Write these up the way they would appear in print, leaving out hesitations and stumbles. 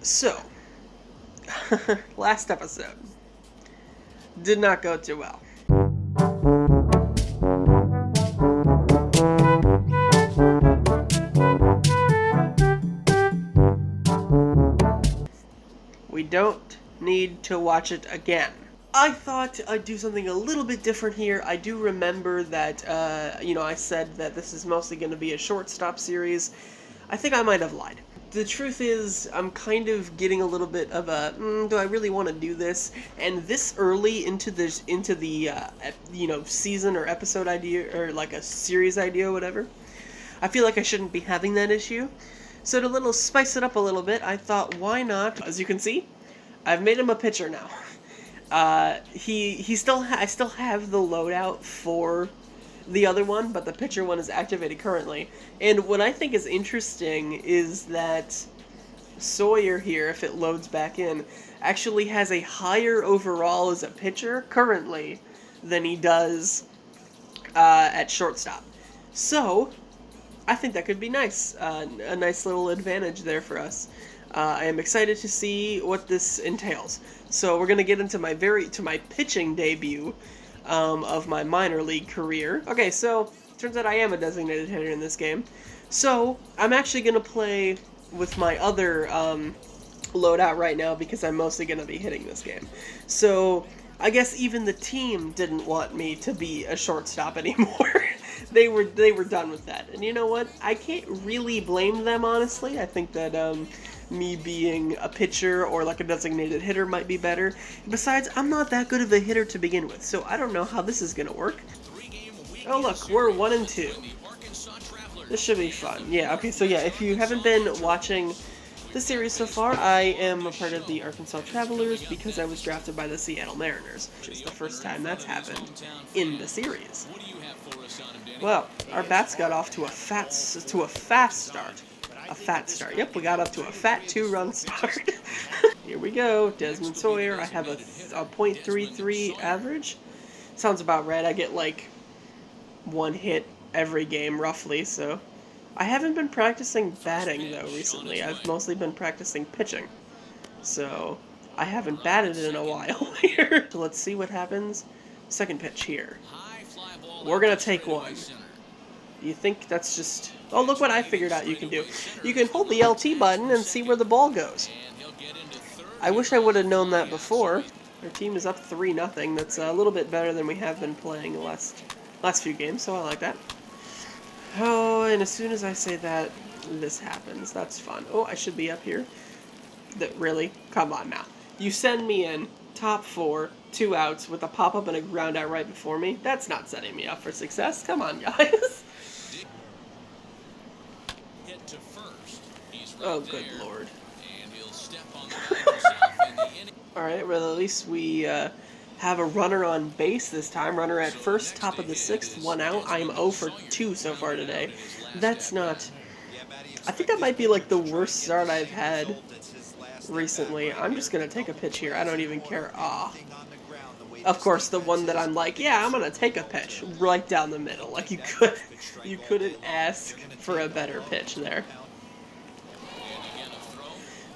So, last episode did not go too well. We don't need to watch it again. I thought I'd do something a little bit different here. I do remember that, I said that this is mostly going to be a shortstop series. I think I might have lied. The truth is, I'm kind of getting a little bit of a, do I really want to do this? And this early into the season or episode idea, or like a series idea or whatever, I feel like I shouldn't be having that issue. So to spice it up a little bit, I thought, why not? As you can see, I've made him a pitcher now. I still have the loadout for the other one, but the pitcher one is activated currently. And what I think is interesting is that Sawyer here, if it loads back in, actually has a higher overall as a pitcher currently than he does at shortstop. So, I think that could be nice. A nice little advantage there for us. I am excited to see what this entails. So we're going to get into my pitching debut of my minor league career. Okay, so turns out I am a designated hitter in this game. So I'm actually going to play with my other loadout right now because I'm mostly going to be hitting this game. So I guess even the team didn't want me to be a shortstop anymore. They were done with that. And you know what? I can't really blame them, honestly. I think that me being a pitcher or like a designated hitter might be better. Besides, I'm not that good of a hitter to begin with, so I don't know how this is going to work. Oh look, we're 1-2. This should be fun. Yeah, okay, so yeah, if you haven't been watching the series so far, I am a part of the Arkansas Travelers because I was drafted by the Seattle Mariners, which is the first time that's happened in the series. Well, our bats got off to a fast start. A fat start. Yep, we got up to a fat 2-run start. Here we go, Desmond Sawyer. I have a .33 average. Sounds about right. I get like 1 hit every game, roughly, so. I haven't been practicing batting, though, recently. I've mostly been practicing pitching. So, I haven't batted in a while here. So let's see what happens. Second pitch here. We're gonna take one. You think that's just... Oh, look what I figured out you can do. You can hold the LT button and see where the ball goes. I wish I would have known that before. Our team is up 3-0. That's a little bit better than we have been playing the last few games, so I like that. Oh, and as soon as I say that, this happens. That's fun. Oh, I should be up here. Really? Come on now. You send me in, top 4, 2 outs, with a pop-up and a ground out right before me. That's not setting me up for success. Come on, guys. Oh, good lord. Alright, well, at least we have a runner on base this time. Runner at first, top of the 6th, 1 out. I am 0 for 2 so far today. That's not... I think that might be like the worst start I've had recently. I'm just going to take a pitch here. I don't even care. Of course, the one that I'm like, yeah, I'm going to take a pitch right down the middle. Like, you couldn't ask for a better pitch there.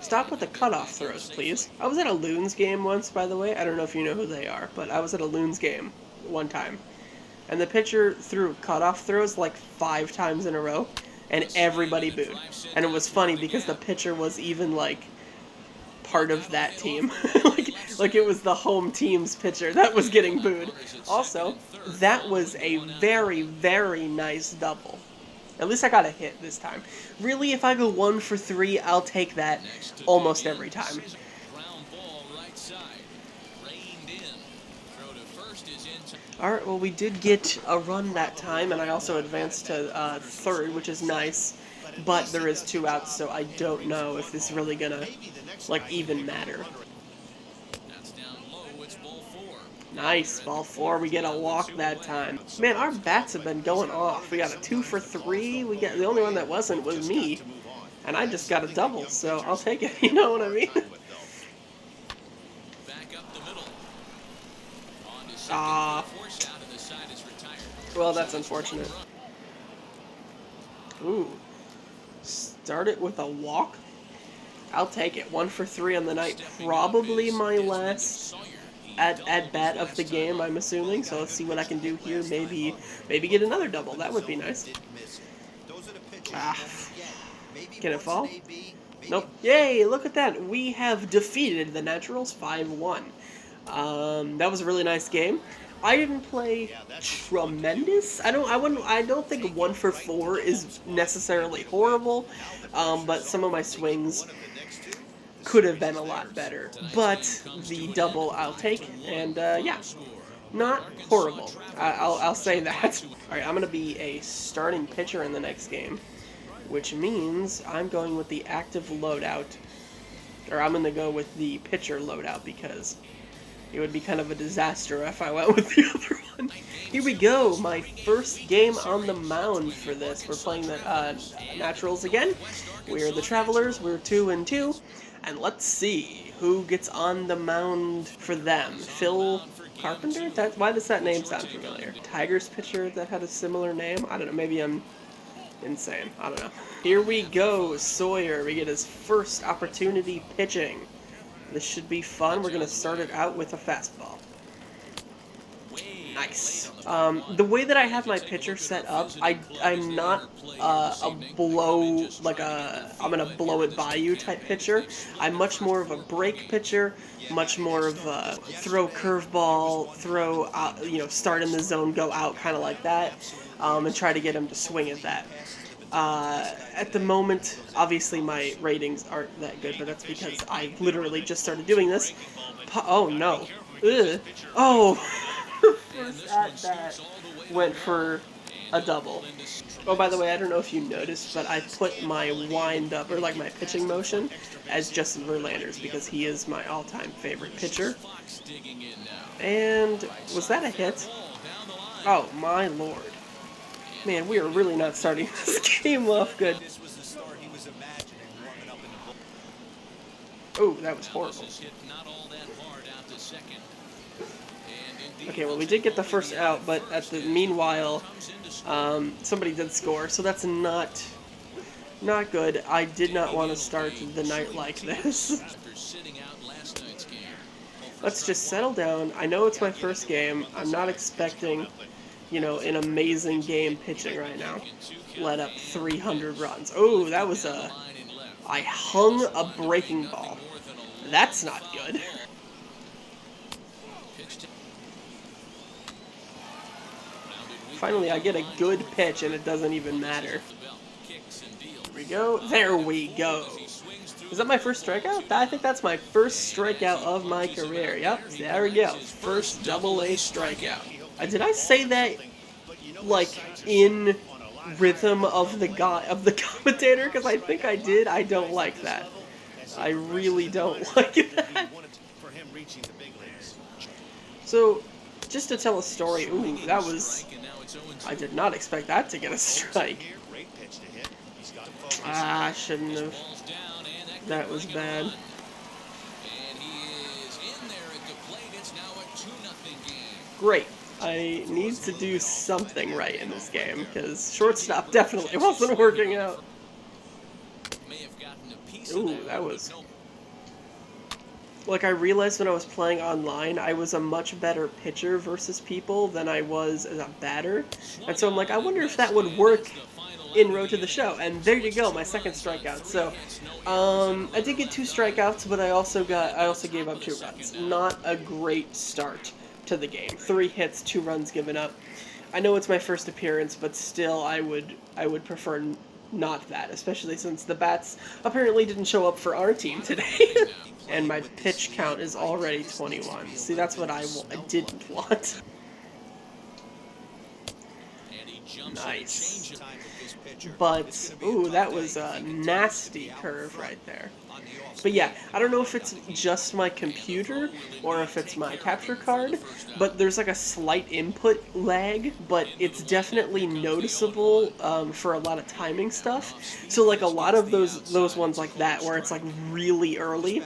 Stop with the cutoff throws, please. I was at a Loons game once, by the way. I don't know if you know who they are, but I was at a Loons game one time. And the pitcher threw cutoff throws like 5 times in a row, and everybody booed. And it was funny because the pitcher was even like part of that team. like it was the home team's pitcher that was getting booed. Also, that was a very, very nice double. At least I got a hit this time. Really, if I go 1 for 3, I'll take that almost every time. Alright, well, we did get a run that time, and I also advanced to third, which is nice. But there is 2 outs, so I don't know if this is really gonna, like, even matter. Nice, ball 4. We get a walk that time. Man, our bats have been going off. We got a 2 for 3. The only one that wasn't was me. And I just got a double, so I'll take it. You know what I mean? Well, that's unfortunate. Ooh. Start it with a walk? I'll take it. 1 for 3 on the night. Probably my last at bat of the game, I'm assuming. So let's see what I can do here. Maybe get another double. That would be nice. Ah. Can it fall? Nope. Yay, look at that. We have defeated the Naturals 5-1. That was a really nice game. I didn't play tremendous. I don't think 1 for 4 is necessarily horrible. But some of my swings could have been a lot better. But the double I'll take, and yeah, not horrible. I'll say that. All right, I'm gonna be a starting pitcher in the next game, which means I'm going with the active loadout, or I'm gonna go with the pitcher loadout because it would be kind of a disaster if I went with the other one. Here we go, my first game on the mound for this. We're playing the Naturals again. We're the Travelers, we're 2-2, and let's see who gets on the mound for them. Phil Carpenter? Why does that name sound familiar? Tigers pitcher that had a similar name? I don't know, maybe I'm insane. I don't know. Here we go, Sawyer. We get his first opportunity pitching. This should be fun. We're going to start it out with a fastball. Nice. The way that I have my pitcher set up, I'm not a blow, like I'm going to blow it by you type pitcher. I'm much more of a break pitcher, much more of a throw curveball, throw out, start in the zone, go out, kind of like that, and try to get him to swing at that. At the moment, obviously my ratings aren't that good, but that's because I literally just started doing this. Oh no. Ugh. Oh! First at bat went for a double. Oh, by the way, I don't know if you noticed, but I put my wind up, or like my pitching motion, as Justin Verlander's because he is my all-time favorite pitcher. And was that a hit? Oh my lord. Man, we are really not starting this game off good. Oh, that was horrible. Okay, well, we did get the first out, but meanwhile, somebody did score, so that's not good. I did not want to start the night like this. Let's just settle down. I know it's my first game. I'm not expecting, an amazing game pitching right now. Let up 300 runs. Oh, that was I hung a breaking ball. That's not good. Finally, I get a good pitch, and it doesn't even matter. Here we go. There we go. Is that my first strikeout? I think that's my first strikeout of my career. Yep, there we go. First double-A strikeout. Did I say that, like, in rhythm of the commentator? Because I think I did. I don't like that. I really don't like that. So, just to tell a story, ooh, that was... I did not expect that to get a strike. I shouldn't have. That was bad. Great. I need to do something right in this game, because shortstop definitely wasn't working out. Ooh, that was... Like, I realized when I was playing online, I was a much better pitcher versus people than I was as a batter. And so I'm like, I wonder if that would work in Road to the Show. And there you go, my second strikeout. So, I did get 2 strikeouts, but I also gave up 2 runs. Not a great start to the game. 3 hits, 2 runs given up. I know it's my first appearance, but still, I would prefer not that, especially since the bats apparently didn't show up for our team today. And my pitch count is already 21. See, that's what I didn't want. Nice. But, ooh, that was a nasty curve right there. But yeah, I don't know if it's just my computer or if it's my capture card, but there's like a slight input lag, but it's definitely noticeable for a lot of timing stuff. So like a lot of those ones like that where it's like really early,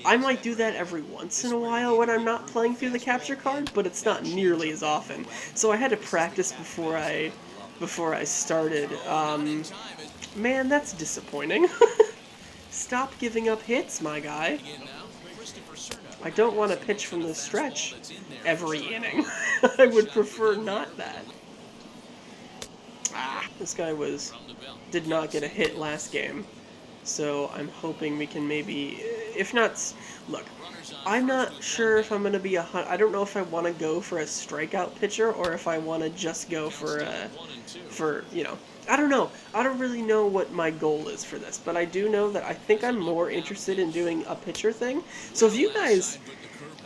I might do that every once in a while when I'm not playing through the capture card, but it's not nearly as often. So I had to practice before I started. Man, that's disappointing. Stop giving up hits, my guy. I don't want to pitch from the stretch every inning. I would prefer not that. This guy did not get a hit last game. So I'm hoping we can maybe, if not, look, I'm not sure if I'm going to be I don't know if I want to go for a strikeout pitcher or if I want to just go for you know, I don't know. I don't really know what my goal is for this, but I do know that I think I'm more interested in doing a pitcher thing. So if you guys,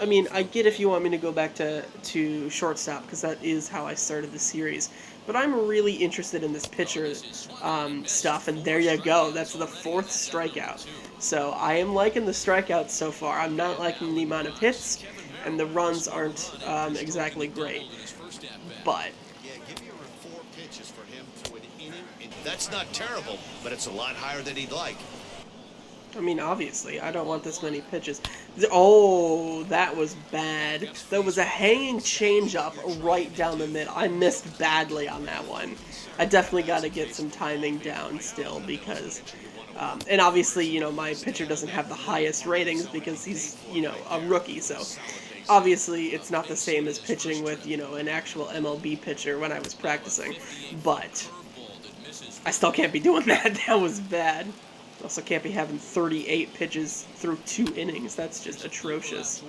I mean, I get if you want me to go back to shortstop, because that is how I started the series. But I'm really interested in this pitcher stuff, and there you go. That's the 4th strikeout. So I am liking the strikeouts so far. I'm not liking the amount of hits, and the runs aren't exactly great. But that's not terrible, but it's a lot higher than he'd like. I mean, obviously, I don't want this many pitches. Oh, that was bad. There was a hanging changeup right down the middle. I missed badly on that one. I definitely got to get some timing down still because... and obviously, you know, my pitcher doesn't have the highest ratings because he's, you know, a rookie, so... Obviously, it's not the same as pitching with, you know, an actual MLB pitcher when I was practicing. But I still can't be doing that. That was bad. Also can't be having 38 pitches through 2 innings. That's just atrocious.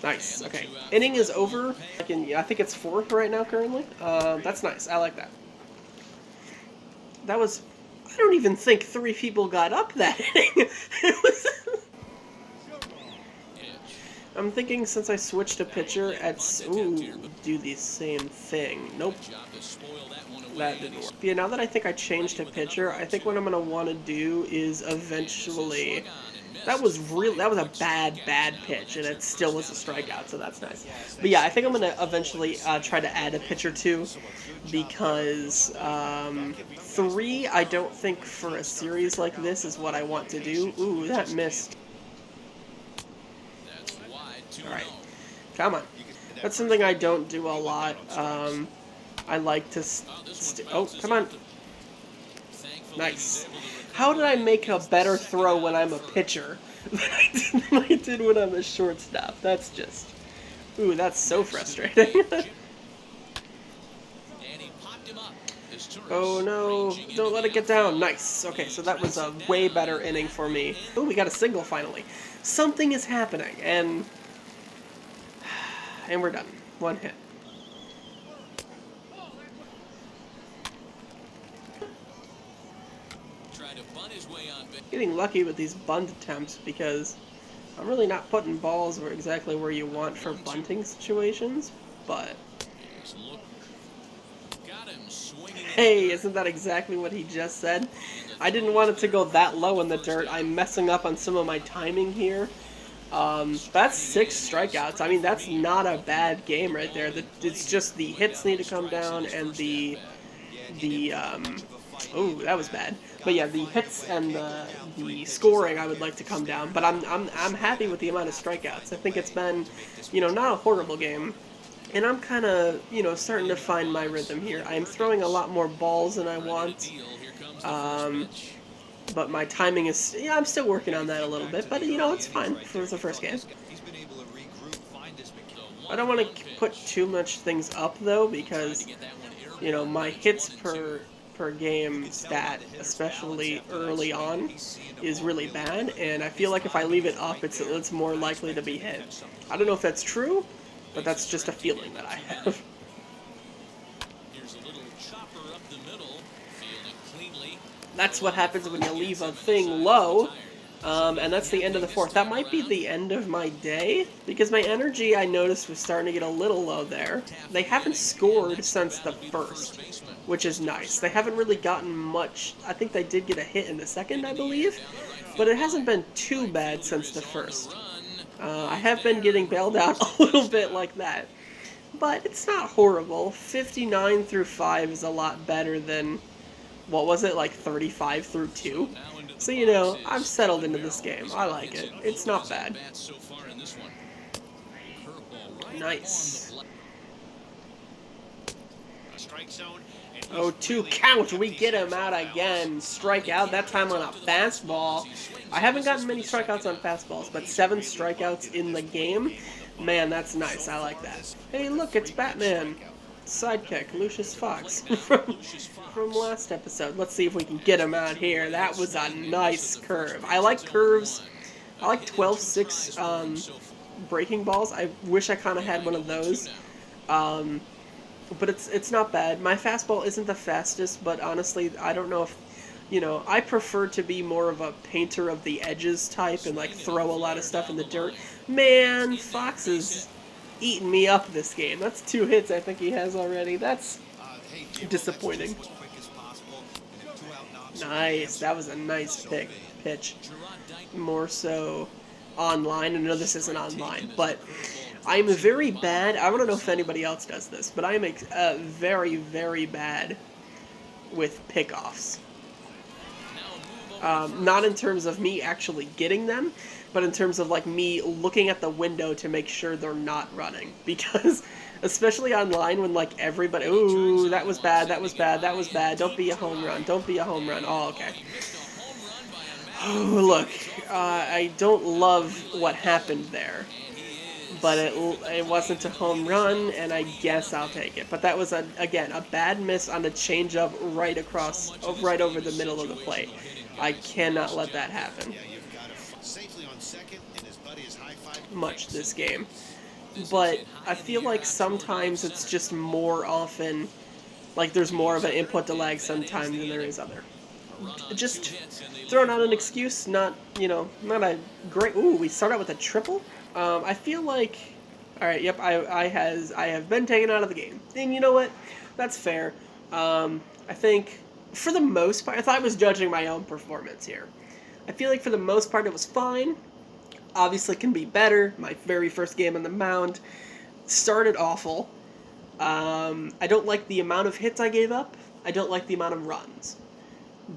Nice. Okay. Inning is over. I think it's 4th right now currently. That's nice. I like that. That was... I don't even think 3 people got up that inning. It was... I'm thinking since I switched to pitcher, do the same thing. Nope. That didn't work. But yeah, now that I think I changed to pitcher, I think what I'm going to want to do is eventually... That was a bad pitch, and it still was a strikeout, so that's nice. But yeah, I think I'm going to eventually try to add a pitcher too, because 3, I don't think for a series like this is what I want to do. Ooh, that missed. Alright, come on. That's something I don't do a lot. I like to... oh, come on. Nice. How did I make a better throw when I'm a pitcher than I did when I'm a shortstop? That's just... Ooh, that's so frustrating. Oh no, don't let it get down. Nice. Okay, so that was a way better inning for me. Oh, we got a single finally. Something is happening, and we're done. 1 hit. Getting lucky with these bunt attempts because I'm really not putting balls exactly where you want for bunting situations, but... Hey, isn't that exactly what he just said? I didn't want it to go that low in the dirt. I'm messing up on some of my timing here. That's 6 strikeouts. I mean, that's not a bad game right there. It's just the hits need to come down and oh, that was bad. But yeah, the hits and the scoring I would like to come down. But I'm happy with the amount of strikeouts. I think it's been, you know, not a horrible game. And I'm kind of, you know, starting to find my rhythm here. I'm throwing a lot more balls than I want. But my timing is, yeah, I'm still working on that a little bit. But, you know, it's fine for the first game. I don't want to put too much things up, though, because, you know, my hits per game stat, especially early on, is really bad. And I feel like if I leave it up, it's more likely to be hit. I don't know if that's true, but that's just a feeling that I have. That's what happens when you leave a thing low, and that's the end of the 4th. That might be the end of my day, because my energy, I noticed, was starting to get a little low there. They haven't scored since the 1st, which is nice. They haven't really gotten much. I think they did get a hit in the 2nd, I believe, but it hasn't been too bad since the 1st. I have been getting bailed out a little bit like that, but it's not horrible. 59 through 5 is a lot better than, what was it, like 35 through 2? So, you know, I've settled into this game. I like it. It's not bad. Nice. 0-2 count. We get him out again. Strikeout, that time on a fastball. I haven't gotten many strikeouts on fastballs, but 7 strikeouts in the game. Man, that's nice. I like that. Hey, look, it's Batman. Sidekick, Lucius Fox from last episode. Let's see if we can get him out here. That was a nice curve. I like curves. I like 12-6 breaking balls. I wish I kind of had one of those. But it's not bad. My fastball isn't the fastest, but honestly, I don't know if, I prefer to be more of a painter of the edges type and like throw a lot of stuff in the dirt. Man, Fox is eating me up this game. That's 2 hits I think he has already. That's disappointing. Nice. That was a nice pitch. More so online. I know this isn't online, but I'm very bad. I don't know if anybody else does this, but I am very, very bad with pickoffs. Not in terms of me actually getting them, but in terms of like me looking at the window to make sure they're not running. Because especially online when like everybody, ooh, that was bad, that was bad, that was bad. Don't be a home run. Don't be a home run. Oh, okay. Oh, look, I don't love what happened there. But it wasn't a home run, and I guess I'll take it. But that was, again, a bad miss on a changeup right over the middle of the plate. I cannot let that happen much this game. But I feel like sometimes it's just more often, like there's more of an input to lag sometimes than there is other. Just throwing out an excuse, not a great... Ooh, we start out with a triple? I feel like... Alright, yep, I have been taken out of the game. And you know what? That's fair. I think, for the most part, I thought I was judging my own performance here. I feel like for the most part it was fine. Obviously can be better. My very first game on the mound started awful. I don't like the amount of hits I gave up. I don't like the amount of runs.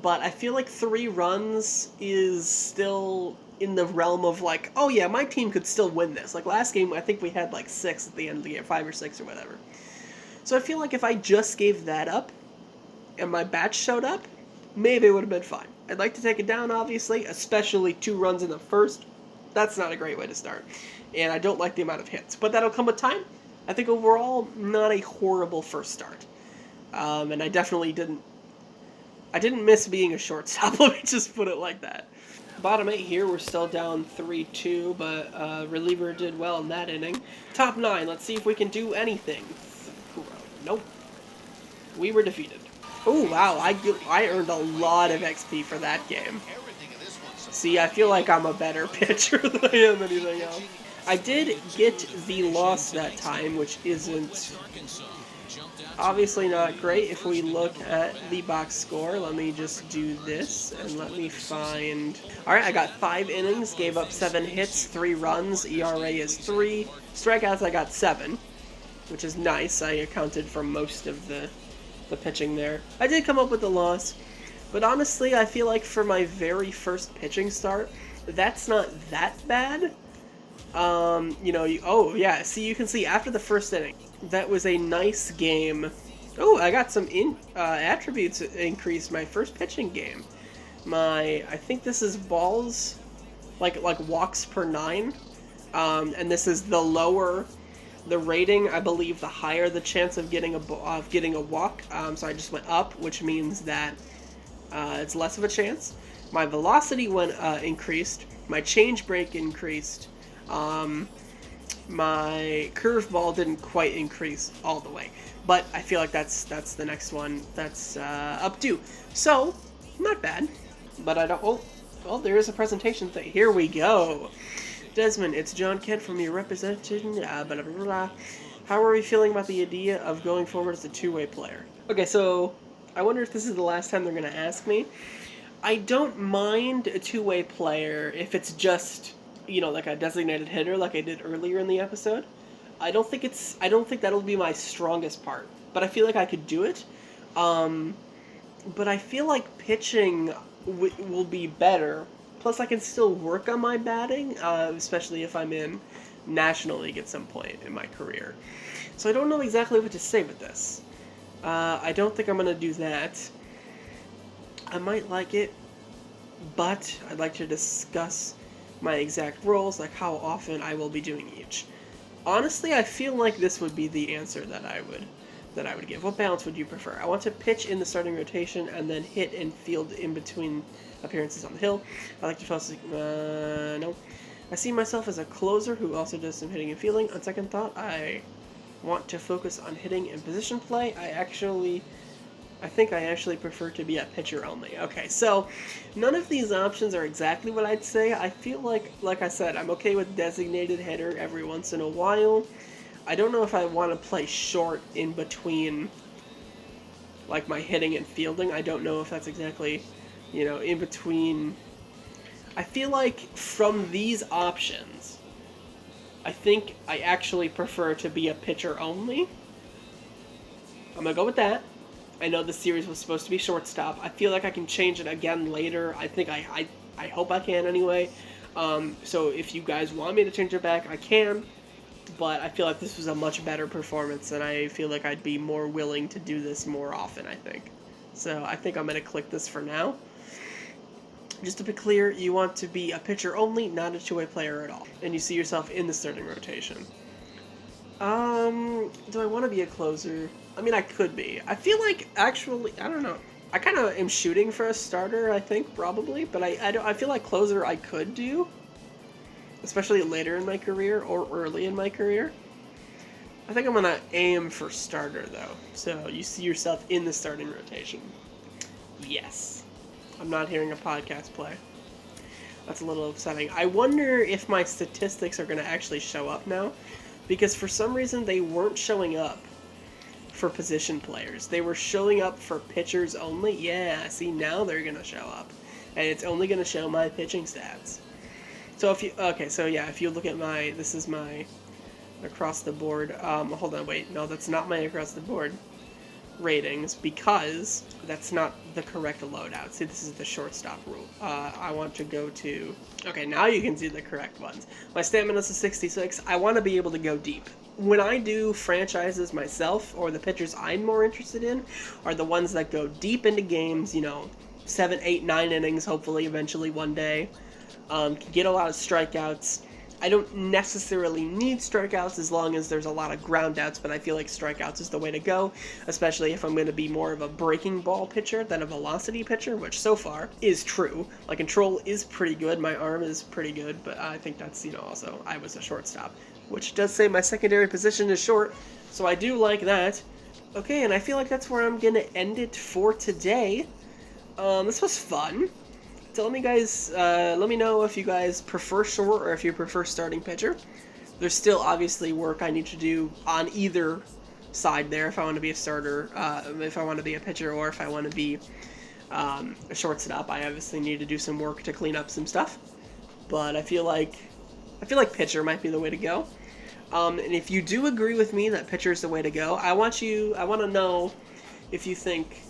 But I feel like 3 runs is still in the realm of like, oh yeah, my team could still win this. Like last game, I think we had like 6 at the end of the game, 5 or 6 or whatever. So I feel like if I just gave that up and my batch showed up, maybe it would have been fine. I'd like to take it down, obviously, especially 2 runs in the first. That's not a great way to start. And I don't like the amount of hits. But that'll come with time. I think overall, not a horrible first start. And I definitely didn't miss being a shortstop, let me just put it like that. Bottom 8 here, we're still down 3-2, but reliever did well in that inning. Top 9, let's see if we can do anything. Nope. We were defeated. Oh, wow, I earned a lot of XP for that game. See, I feel like I'm a better pitcher than I am anything else. I did get the loss that time, which isn't... obviously not great. If we look at the box score, let me just do this, and let me find... Alright, I got 5 innings, gave up 7 hits, 3 runs, ERA is 3. Strikeouts, I got 7, which is nice. I accounted for most of the pitching there. I did come up with the loss, but honestly, I feel like for my very first pitching start, that's not that bad. Oh yeah, see, you can see after the first inning, that was a nice game. Oh, I got some attributes increased my first pitching game. I think this is balls, like walks per 9, and this is the lower the rating. I believe the higher the chance of getting a walk. So I just went up, which means that it's less of a chance. My velocity increased. My change break increased. My curveball didn't quite increase all the way, but I feel like that's the next one that's up due. So not bad, but I don't. Oh, there is a presentation thing. Here we go. Desmond, it's John Kent from your representation. Blah, blah, blah, blah. How are we feeling about the idea of going forward as a 2-way player? Okay, so I wonder if this is the last time they're going to ask me. I don't mind a 2-way player if it's just, like a designated hitter like I did earlier in the episode. I don't think that'll be my strongest part, but I feel like I could do it. But I feel like pitching will be better. Plus, I can still work on my batting, especially if I'm in National League at some point in my career. So I don't know exactly what to say with this. I don't think I'm going to do that. I might like it, but I'd like to discuss my exact roles, like how often I will be doing each. Honestly, I feel like this would be the answer that I would give. What balance would you prefer? I want to pitch in the starting rotation and then hit and field in between appearances on the hill. I like to toss. No. I see myself as a closer who also does some hitting and fielding. On second thought, I want to focus on hitting and position play. I think I actually prefer to be a pitcher only. Okay, so none of these options are exactly what I'd say. I feel like I said, I'm okay with designated hitter every once in a while. I don't know if I want to play short in between, like, my hitting and fielding. I don't know if that's exactly, in between. I feel like from these options, I think I actually prefer to be a pitcher only. I'm going to go with that. I know the series was supposed to be shortstop. I feel like I can change it again later. I think I hope I can anyway. So if you guys want me to change it back, I can. But I feel like this was a much better performance, and I feel like I'd be more willing to do this more often, I think. So I think I'm going to click this for now. Just to be clear, you want to be a pitcher only, not a two-way player at all. And you see yourself in the starting rotation. Do I want to be a closer? I mean, I could be. I feel like, actually, I don't know. I kind of am shooting for a starter, I think, probably. But I feel like closer I could do. Especially later in my career, or early in my career. I think I'm going to aim for starter, though. So you see yourself in the starting rotation. Yes. I'm not hearing a podcast play. That's a little upsetting. I wonder if my statistics are going to actually show up now. Because for some reason, they weren't showing up for position players. They were showing up for pitchers only. Yeah, see, now they're going to show up. And it's only going to show my pitching stats. So if you look at this is my across the board, hold on, wait, no, that's not my across the board ratings, because that's not the correct loadout. See, this is the shortstop rule. I want to go to, okay, now you can see the correct ones. My stamina is a 66. I want to be able to go deep. When I do franchises myself, or the pitchers I'm more interested in, are the ones that go deep into games, 7, 8, 9 innings, hopefully, eventually one day. Can get a lot of strikeouts. I don't necessarily need strikeouts as long as there's a lot of ground outs, but I feel like strikeouts is the way to go, especially if I'm going to be more of a breaking ball pitcher than a velocity pitcher, which so far is true. My control is pretty good, my arm is pretty good, but I think that's, also, I was a shortstop, which does say my secondary position is short, so I do like that. Okay, and I feel like that's where I'm going to end it for today. This was fun. So let me know if you guys prefer short or if you prefer starting pitcher. There's still obviously work I need to do on either side there if I want to be a starter, if I want to be a pitcher, or if I want to be a shortstop. I obviously need to do some work to clean up some stuff. But I feel like pitcher might be the way to go. And if you do agree with me that pitcher is the way to go, I want to know if you think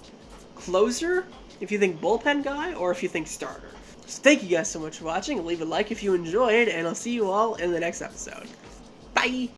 closer, if you think bullpen guy, or if you think starter. So thank you guys so much for watching. Leave a like if you enjoyed, and I'll see you all in the next episode. Bye!